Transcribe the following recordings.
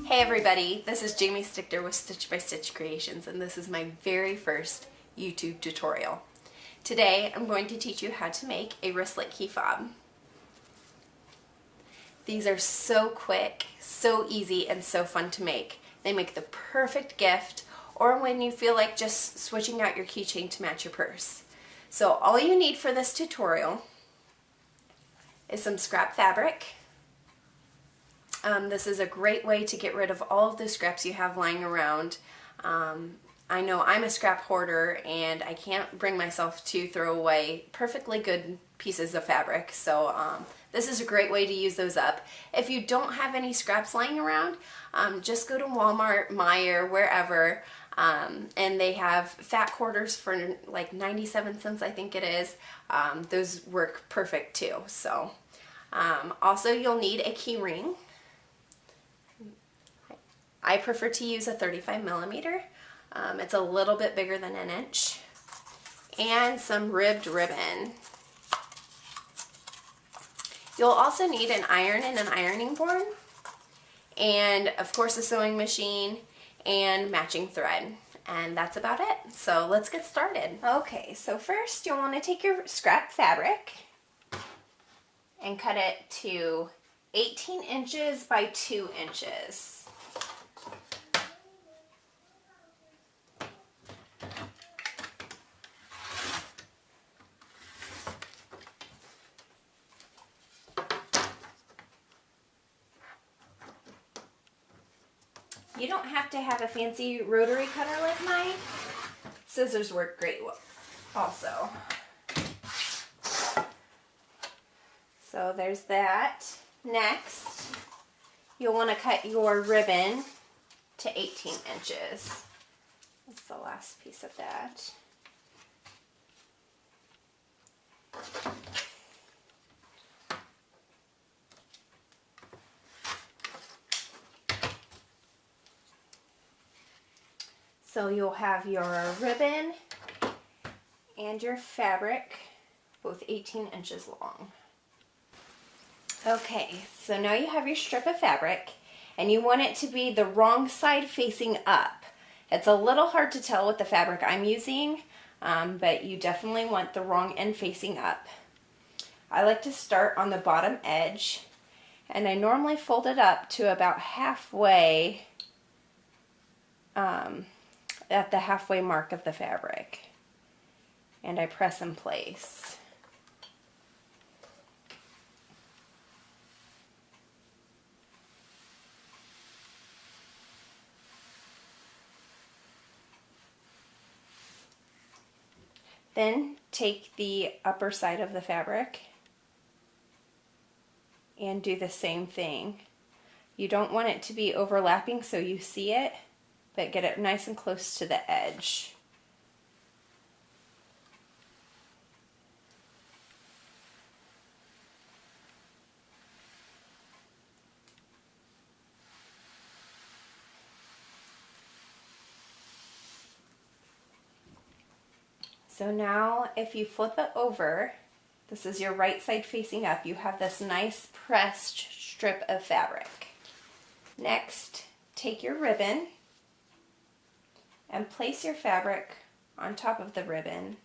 Hey everybody, this is Jamie Stichter with Stitch by Stitch Creations, and this is my very first YouTube tutorial. Today I'm going to teach you how to make a wristlet key fob. These are so quick, so easy, and so fun to make. They make the perfect gift or when you feel like just switching out your keychain to match your purse. So all you need for this tutorial is some scrap fabric. This is a great way to get rid of all of the scraps you have lying around. I know I'm a scrap hoarder and I can't bring myself to throw away perfectly good pieces of fabric, so this is a great way to use those up. If you don't have any scraps lying around, just go to Walmart, Meijer, wherever, and they have fat quarters for like 97 cents, I think it is. Those work perfect too. So also you'll need a key ring. I prefer to use a 35 millimeter. It's a little bit bigger than an inch. And some ribbed ribbon. You'll also need an iron and an ironing board. And of course a sewing machine and matching thread. And that's about it. So let's get started. Okay, so first you'll want to take your scrap fabric and cut it to 18 inches by 2 inches. You don't have to have a fancy rotary cutter like mine. Scissors work great also. So there's that. Next, you'll want to cut your ribbon to 18 inches. That's the last piece of that. So you'll have your ribbon and your fabric, both 18 inches long. Okay, so now you have your strip of fabric, and you want it to be the wrong side facing up. It's a little hard to tell with the fabric I'm using, but you definitely want the wrong end facing up. I like to start on the bottom edge, and I normally fold it up to about halfway, at the halfway mark of the fabric, and I press in place. Then take the upper side of the fabric and do the same thing. You don't want it to be overlapping so you see it, but get it nice and close to the edge. So now if you flip it over, this is your right side facing up, you have this nice pressed strip of fabric. Next, take your ribbon and place your fabric on top of the ribbon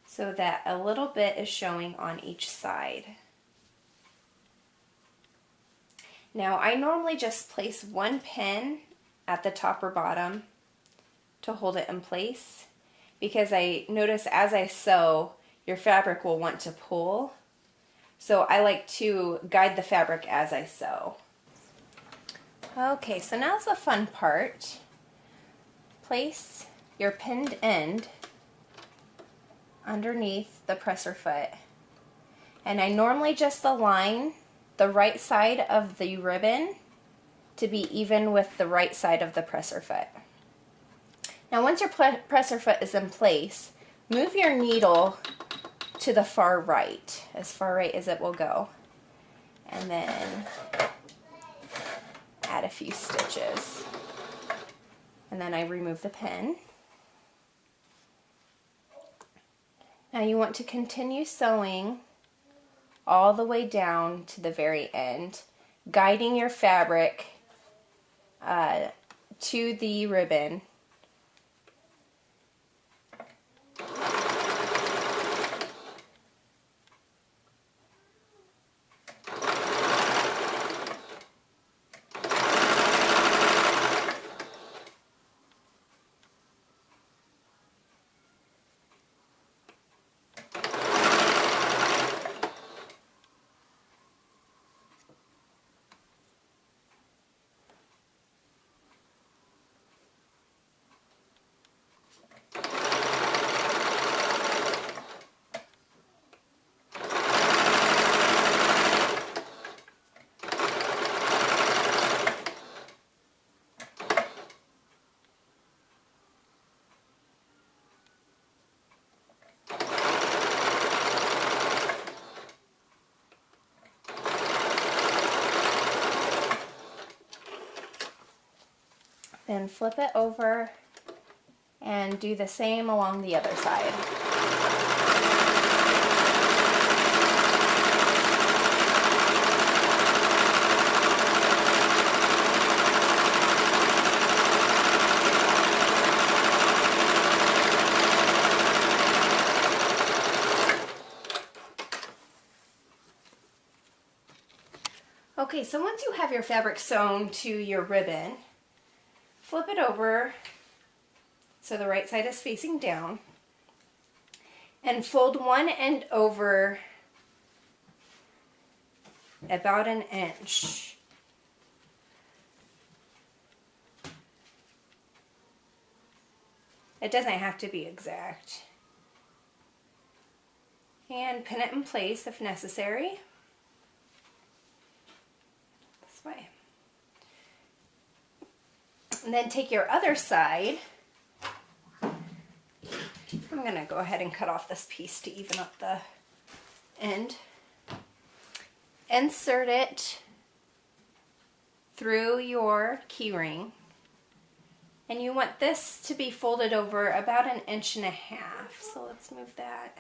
so that a little bit is showing on each side. Now I normally just place one pin at the top or bottom to hold it in place, because I notice as I sew your fabric will want to pull, so I like to guide the fabric as I sew. Okay, so now's the fun part. Place your pinned end underneath the presser foot, and I normally just align the right side of the ribbon to be even with the right side of the presser foot. Now once your presser foot is in place, move your needle to the far right as it will go, and then add a few stitches. And then I remove the pin. Now you want to continue sewing all the way down to the very end, guiding your fabric to the ribbon. Then flip it over and do the same along the other side. Okay, so once you have your fabric sewn to your ribbon, flip it over so the right side is facing down, and fold one end over about an inch. It doesn't have to be exact. And pin it in place if necessary. This way. And then take your other side. I'm going to go ahead and cut off this piece to even up the end. Insert it through your key ring. And you want this to be folded over about 1.5 inches. So let's move that.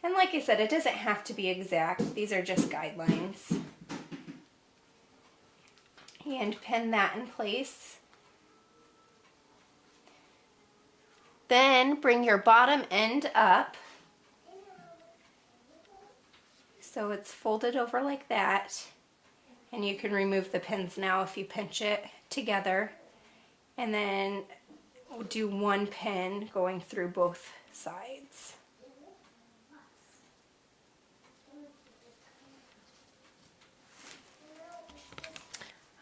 And like I said, it doesn't have to be exact. These are just guidelines. And pin that in place. Then bring your bottom end up. So it's folded over like that. And you can remove the pins now if you pinch it together. And then do one pin going through both sides.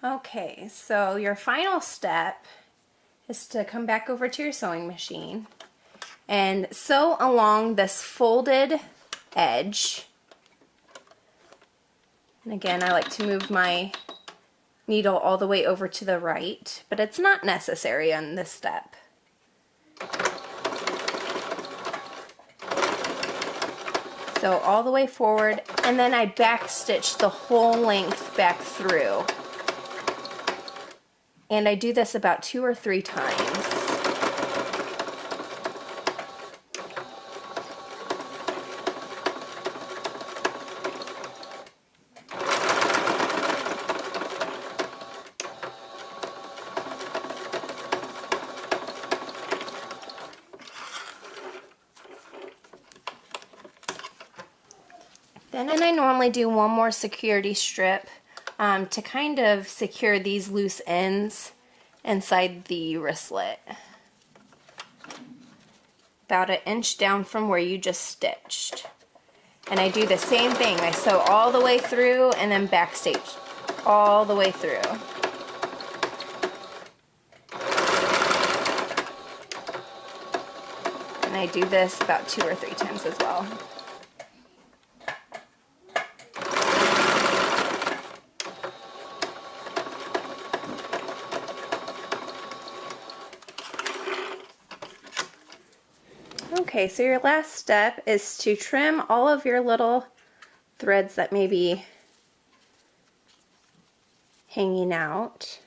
Okay, so your final step is to come back over to your sewing machine and sew along this folded edge. And again, I like to move my needle all the way over to the right, but it's not necessary on this step. So all the way forward, and then I back stitch the whole length back through. And I do this about 2 or 3 times. Then I normally do one more security strip to kind of secure these loose ends inside the wristlet. About 1 inch down from where you just stitched. And I do the same thing. I sew all the way through and then backstitch all the way through. And I do this about 2 or 3 times as well. Okay, so your last step is to trim all of your little threads that may be hanging out.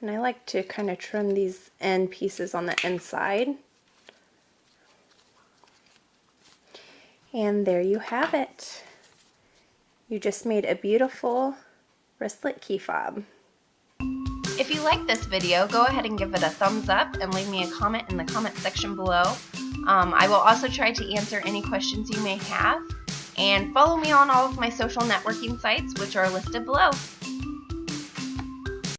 And I like to kind of trim these end pieces on the inside. And there you have it. you just made a beautiful wristlet key fob. If you like this video, go ahead and give it a thumbs up and leave me a comment in the comment section below. I will also try to answer any questions you may have. And follow me on all of my social networking sites, which are listed below.